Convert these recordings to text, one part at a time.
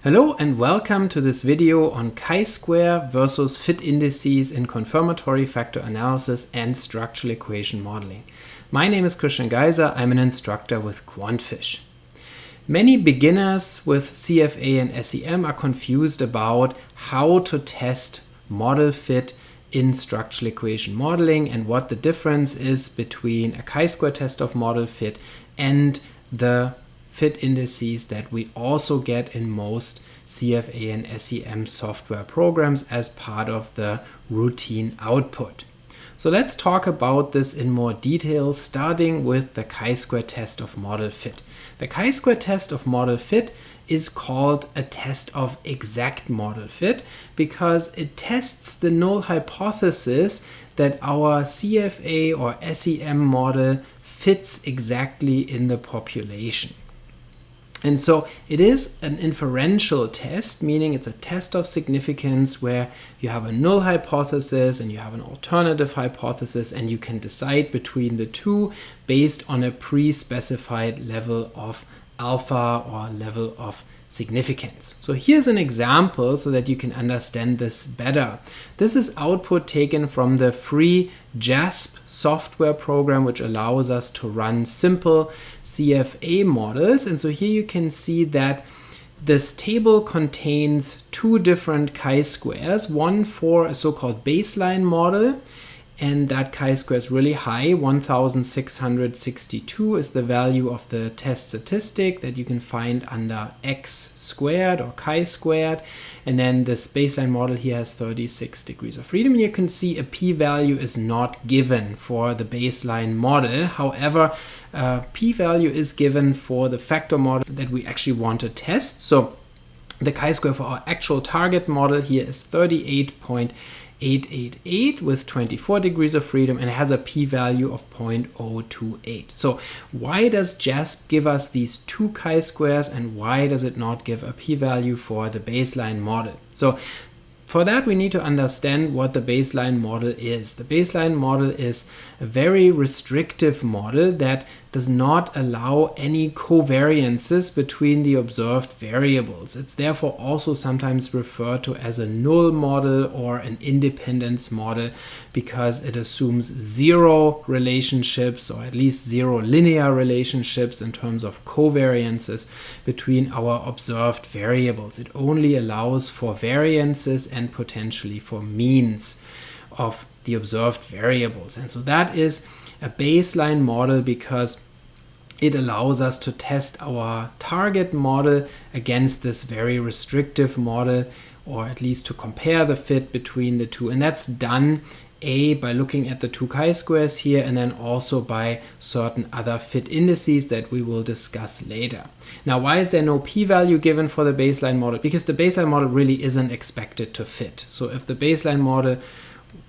Hello and welcome to this video on chi-square versus fit indices in confirmatory factor analysis and structural equation modeling. My name is Geiser. I'm an instructor with QuantFish. Many beginners with CFA and SEM are confused about how to test model fit in structural equation modeling and what the difference is between a chi-square test of model fit and the fit indices that we also get in most CFA and SEM software programs as part of the routine output. So let's talk about this in more detail, starting with the chi-square test of model fit. The chi-square test of model fit is called a test of exact model fit because it tests the null hypothesis that our CFA or SEM model fits exactly in the population. And so it is an inferential test, meaning it's a test of significance where you have a null hypothesis and you have an alternative hypothesis, and you can decide between the two based on a pre-specified level of alpha or level of significance. So here's an example so that you can understand this better. This is output taken from the free JASP software program, which allows us to run simple CFA models. And so here you can see that this table contains two different chi-squares, one for a so-called baseline model, and that chi-square is really high. 1662 is the value of the test statistic that you can find under x squared or chi-squared. And then this baseline model here has 36 degrees of freedom. And you can see a p-value is not given for the baseline model. However, p-value is given for the factor model that we actually want to test. So the chi-square for our actual target model here is 38.888 with 24 degrees of freedom, and it has a p-value of 0.028. So why does JASP give us these two chi-squares, and why does it not give a p-value for the baseline model? So for that, we need to understand what the baseline model is. The baseline model is a very restrictive model that does not allow any covariances between the observed variables. It's therefore also sometimes referred to as a null model or an independence model because it assumes zero relationships, or at least zero linear relationships in terms of covariances between our observed variables. It only allows for variances and potentially for means of the observed variables. And so that is a baseline model because it allows us to test our target model against this very restrictive model, or at least to compare the fit between the two. And that's done by looking at the two chi-squares here, and then also by certain other fit indices that we will discuss later. Now, why is there no p-value given for the baseline model? Because the baseline model really isn't expected to fit. So if the baseline model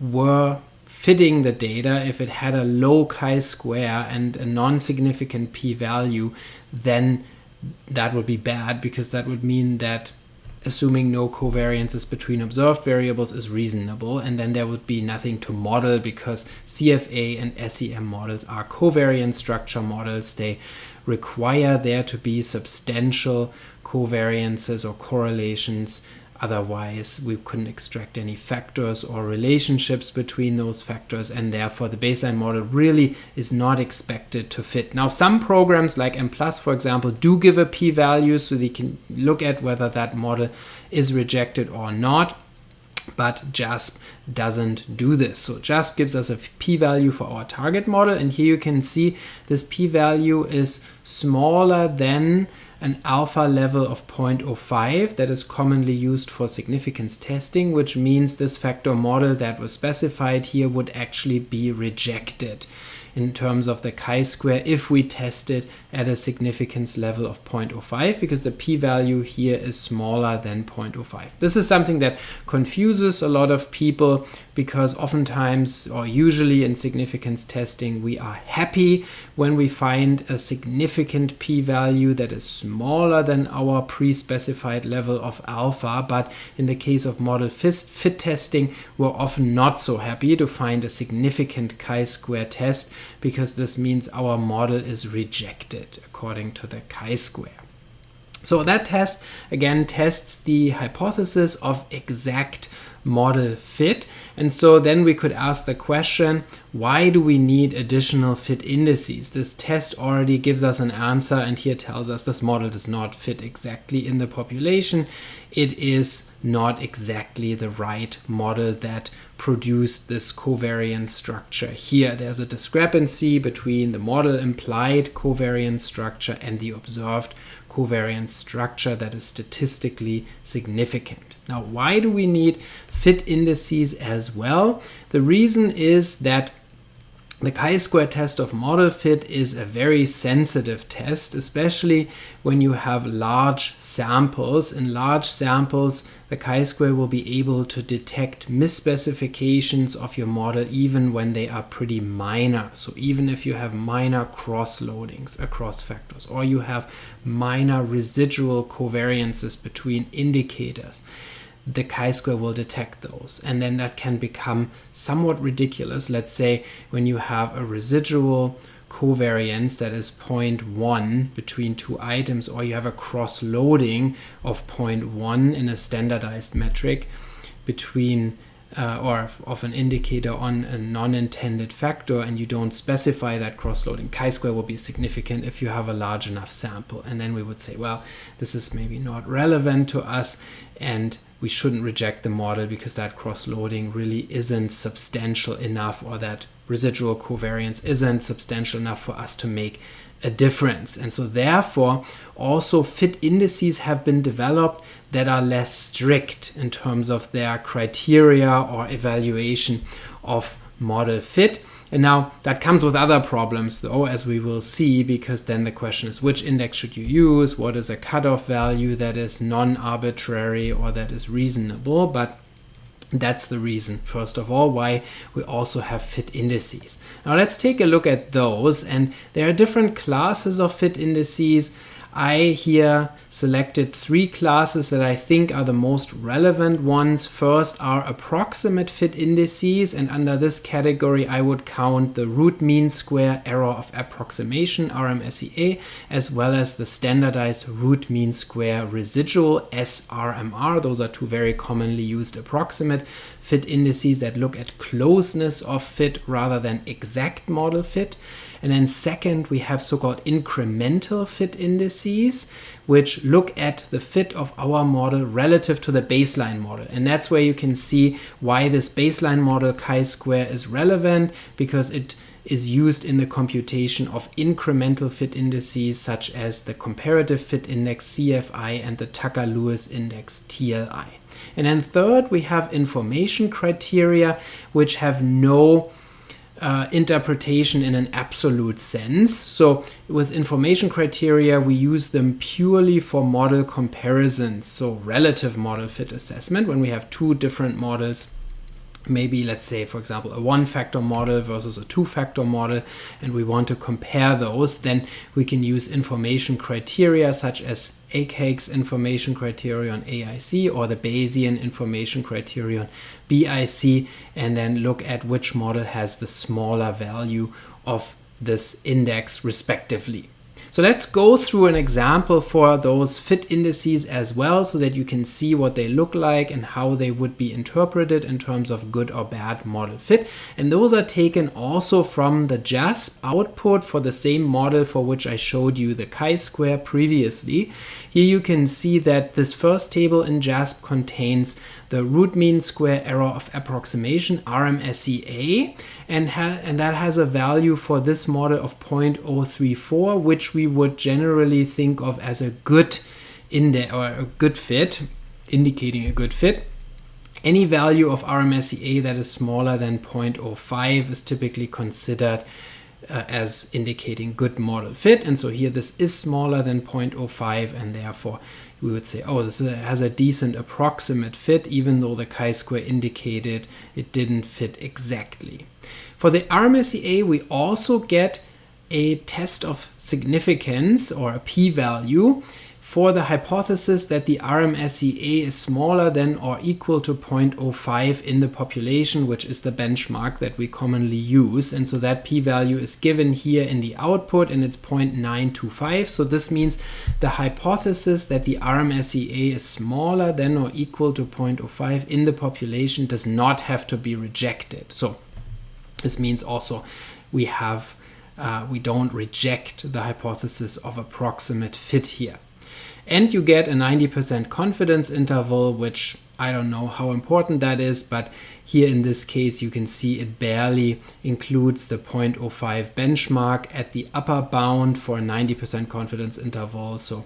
were fitting the data, if it had a low chi-square and a non-significant p-value, then that would be bad, because that would mean that assuming no covariances between observed variables is reasonable, and then there would be nothing to model because CFA and SEM models are covariant structure models. They require there to be substantial covariances or correlations. Otherwise, we couldn't extract any factors or relationships between those factors, and therefore the baseline model really is not expected to fit. Now, some programs like Mplus, for example, do give a p-value so they can look at whether that model is rejected or not. But JASP doesn't do this. So JASP gives us a p-value for our target model, and here you can see this p-value is smaller than an alpha level of 0.05 that is commonly used for significance testing, which means this factor model that was specified here would actually be rejected in terms of the chi-square if we test it at a significance level of 0.05, because the p-value here is smaller than 0.05. This is something that confuses a lot of people because oftentimes, or usually in significance testing, we are happy when we find a significant p-value that is smaller than our pre-specified level of alpha, but in the case of model fit testing, we're often not so happy to find a significant chi-square test, because this means our model is rejected according to the chi-square. So that test, again, tests the hypothesis of exact model fit. And so then we could ask the question, why do we need additional fit indices? This test already gives us an answer, and here tells us this model does not fit exactly in the population. It is not exactly the right model that produced this covariance structure here. There's a discrepancy between the model implied covariance structure and the observed covariance structure that is statistically significant. Now, why do we need fit indices as well? The reason is that the chi-square test of model fit is a very sensitive test, especially when you have large samples. In large samples, the chi-square will be able to detect misspecifications of your model even when they are pretty minor. So even if you have minor cross-loadings across factors, or you have minor residual covariances between indicators, the chi-square will detect those. And then that can become somewhat ridiculous. Let's say when you have a residual covariance that is 0.1 between two items, or you have a cross-loading of 0.1 in a standardized metric between or of an indicator on a non-intended factor, and you don't specify that cross-loading, chi-square will be significant if you have a large enough sample. And then we would say, well, this is maybe not relevant to us, and we shouldn't reject the model because that cross-loading really isn't substantial enough, or that residual covariance isn't substantial enough for us to make a difference. And so therefore, also fit indices have been developed that are less strict in terms of their criteria or evaluation of model fit. And now that comes with other problems though, as we will see, because then the question is, which index should you use? What is a cutoff value that is non-arbitrary or that is reasonable? But that's the reason, first of all, why we also have fit indices. Now let's take a look at those, and there are different classes of fit indices. I here selected 3 classes that I think are the most relevant ones. First are approximate fit indices, and under this category I would count the root mean square error of approximation, RMSEA, as well as the standardized root mean square residual, SRMR. Those are 2 very commonly used approximate fit indices that look at closeness of fit rather than exact model fit. And then second, we have so-called incremental fit indices, which look at the fit of our model relative to the baseline model. And that's where you can see why this baseline model chi-square is relevant, because it is used in the computation of incremental fit indices such as the comparative fit index CFI and the Tucker-Lewis index TLI. And then third, we have information criteria, which have no interpretation in an absolute sense. So with information criteria, we use them purely for model comparisons, so relative model fit assessment. When we have 2 different models, maybe let's say, for example, a 1-factor model versus a 2-factor model, and we want to compare those, then we can use information criteria such as ACAG's information criterion AIC or the Bayesian information criterion BIC, and then look at which model has the smaller value of this index respectively. So let's go through an example for those fit indices as well, so that you can see what they look like and how they would be interpreted in terms of good or bad model fit. And those are taken also from the JASP output for the same model for which I showed you the chi-square previously. Here you can see that this first table in JASP contains the root mean square error of approximation, RMSEA, and that has a value for this model of 0.034, which we would generally think of as a good index or a good fit, indicating a good fit. Any value of RMSEA that is smaller than 0.05 is typically considered as indicating good model fit. And so here this is smaller than 0.05, and therefore we would say, oh, this has a decent approximate fit, even though the chi-square indicated it didn't fit exactly. For the RMSEA, we also get a test of significance or a p-value for the hypothesis that the RMSEA is smaller than or equal to 0.05 in the population, which is the benchmark that we commonly use. And so that p-value is given here in the output, and it's 0.925. So this means the hypothesis that the RMSEA is smaller than or equal to 0.05 in the population does not have to be rejected. So this means also we don't reject the hypothesis of approximate fit here. And you get a 90% confidence interval, which I don't know how important that is, but here in this case you can see it barely includes the 0.05 benchmark at the upper bound for a 90% confidence interval. So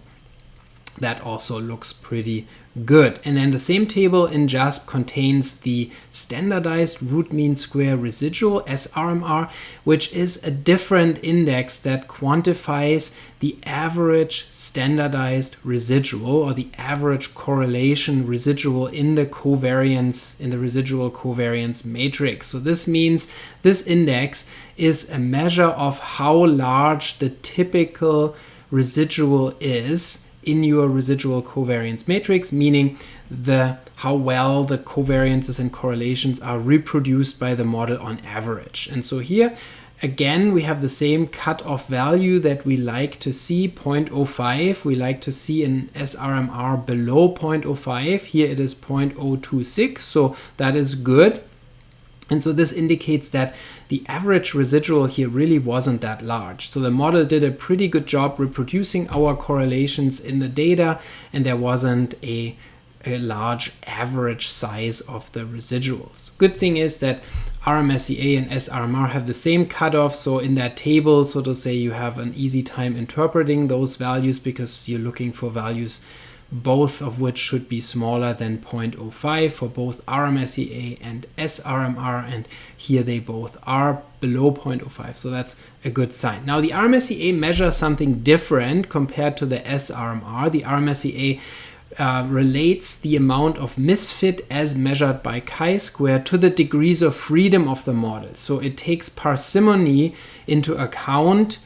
that also looks pretty good. And then the same table in JASP contains the standardized root mean square residual, SRMR, which is a different index that quantifies the average standardized residual, or the average correlation residual in the covariance, in the residual covariance matrix. So this means this index is a measure of how large the typical residual is in your residual covariance matrix, meaning how well the covariances and correlations are reproduced by the model on average. And so here again we have the same cutoff value that we like to see, 0.05. We like to see an SRMR below 0.05. Here it is 0.026, so that is good. And so this indicates that the average residual here really wasn't that large. So the model did a pretty good job reproducing our correlations in the data, and there wasn't a large average size of the residuals. Good thing is that RMSEA and SRMR have the same cutoff, so in that table, so to say, you have an easy time interpreting those values because you're looking for values both of which should be smaller than 0.05 for both RMSEA and SRMR, and here they both are below 0.05, so that's a good sign. Now the RMSEA measures something different compared to the SRMR. The RMSEA relates the amount of misfit as measured by chi-square to the degrees of freedom of the model. So it takes parsimony into account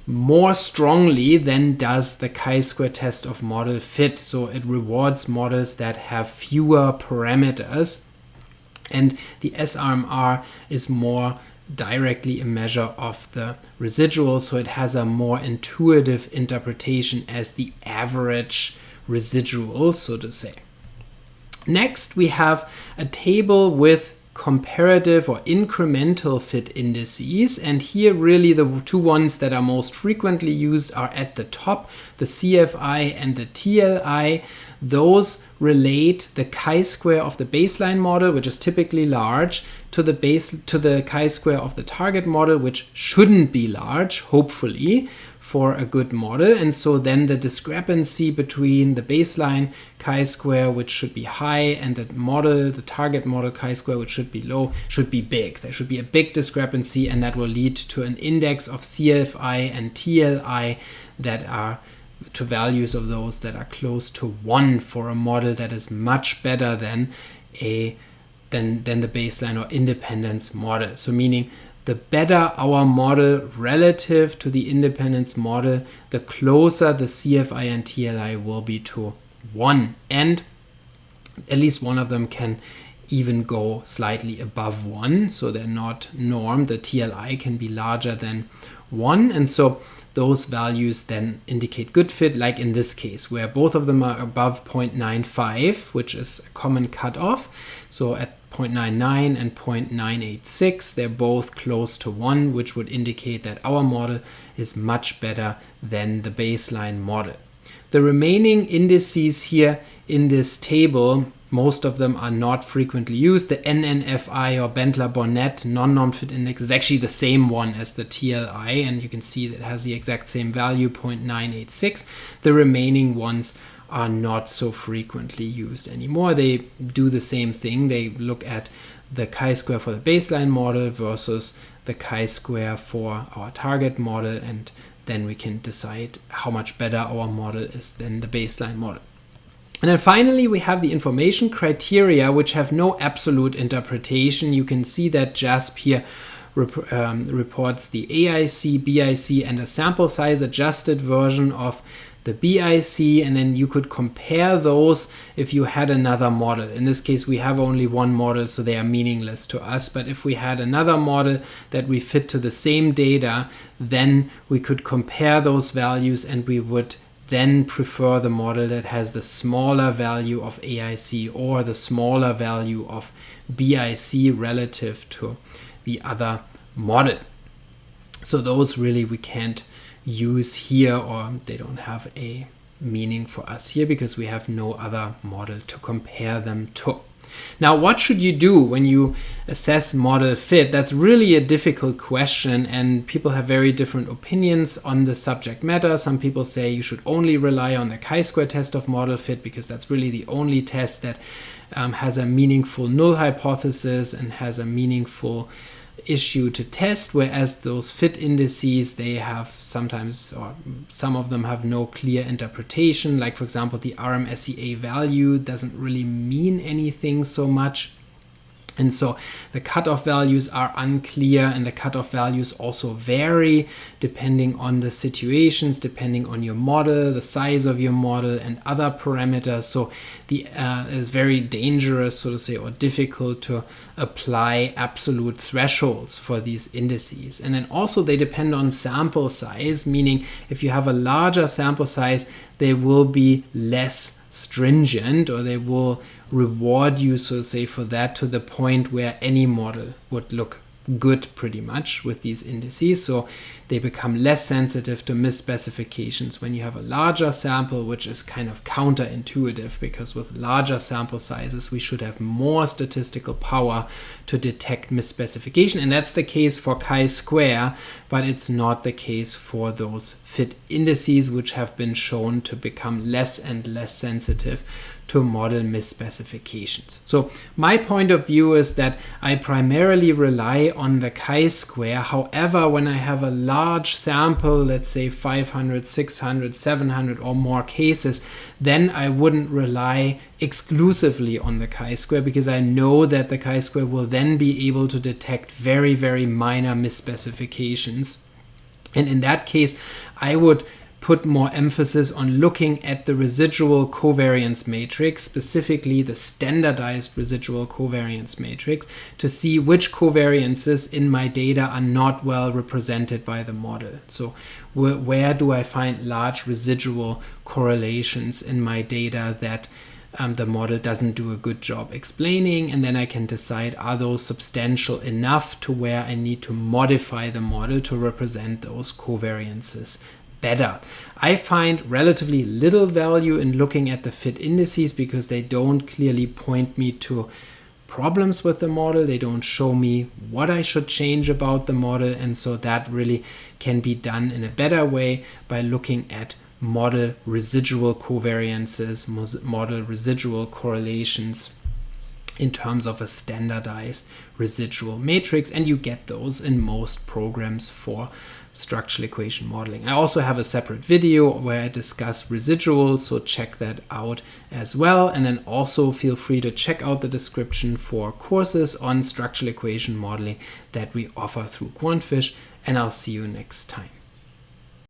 more strongly than does the chi-square test of model fit. So it rewards models that have fewer parameters, and the SRMR is more directly a measure of the residual, so it has a more intuitive interpretation as the average residual, so to say. Next, we have a table with comparative or incremental fit indices, and here really the two ones that are most frequently used are at the top, the CFI and the TLI. Those relate the chi-square of the baseline model, which is typically large, to the chi-square of the target model, which shouldn't be large, hopefully, for a good model. And so then the discrepancy between the baseline chi-square, which should be high, and the target model chi-square, which should be low, should be big. There should be a big discrepancy, and that will lead to an index of CFI and TLI that are to values of those that are close to 1 for a model that is much better than the baseline or independence model. So meaning the better our model relative to the independence model, the closer the CFI and TLI will be to 1. And at least one of them can even go slightly above 1, so they're not norm. The TLI can be larger than 1, and so those values then indicate good fit, like in this case, where both of them are above 0.95, which is a common cutoff. So at 0.99 and 0.986, they're both close to 1, which would indicate that our model is much better than the baseline model. The remaining indices here in this table, most of them are not frequently used. The NNFI or Bentler-Bonnet non-norm fit index is actually the same one as the TLI, and you can see that it has the exact same value, 0.986. The remaining ones are not so frequently used anymore. They do the same thing. They look at the chi-square for the baseline model versus the chi-square for our target model, and then we can decide how much better our model is than the baseline model. And then finally, we have the information criteria, which have no absolute interpretation. You can see that JASP here reports the AIC, BIC, and a sample size adjusted version of the BIC, and then you could compare those if you had another model. In this case, we have only one model, so they are meaningless to us. But if we had another model that we fit to the same data, then we could compare those values, and we would then prefer the model that has the smaller value of AIC or the smaller value of BIC relative to the other model. So those really we can't use here, or they don't have a meaning for us here because we have no other model to compare them to. Now, what should you do when you assess model fit? That's really a difficult question, and people have very different opinions on the subject matter. Some people say you should only rely on the chi-square test of model fit because that's really the only test that has a meaningful null hypothesis and has a meaningful issue to test, whereas those fit indices, they have sometimes, or some of them have no clear interpretation. Like, for example, the RMSEA value doesn't really mean anything so much. And so the cutoff values are unclear, and the cutoff values also vary depending on the situations, depending on your model, the size of your model, and other parameters. So it's very dangerous, so to say, or difficult to apply absolute thresholds for these indices. And then also they depend on sample size, meaning if you have a larger sample size, they will be less stringent, or they will reward you, so to say, for that, to the point where any model would look good pretty much with these indices. So they become less sensitive to misspecifications when you have a larger sample, which is kind of counterintuitive, because with larger sample sizes we should have more statistical power to detect misspecification, and that's the case for chi-square, but it's not the case for those fit indices, which have been shown to become less and less sensitive to model misspecifications. So my point of view is that I primarily rely on the chi-square. However, when I have a large sample, let's say 500, 600, 700 or more cases, then I wouldn't rely exclusively on the chi-square, because I know that the chi-square will then be able to detect very, very minor misspecifications. And in that case, I would put more emphasis on looking at the residual covariance matrix, specifically the standardized residual covariance matrix, to see which covariances in my data are not well represented by the model. So where do I find large residual correlations in my data that the model doesn't do a good job explaining, and then I can decide, are those substantial enough to where I need to modify the model to represent those covariances better. I find relatively little value in looking at the fit indices because they don't clearly point me to problems with the model. They don't show me what I should change about the model, and so that really can be done in a better way by looking at model residual covariances, model residual correlations in terms of a standardized residual matrix, and you get those in most programs for structural equation modeling. I also have a separate video where I discuss residuals, so check that out as well. And then also feel free to check out the description for courses on structural equation modeling that we offer through QuantFish, and I'll see you next time.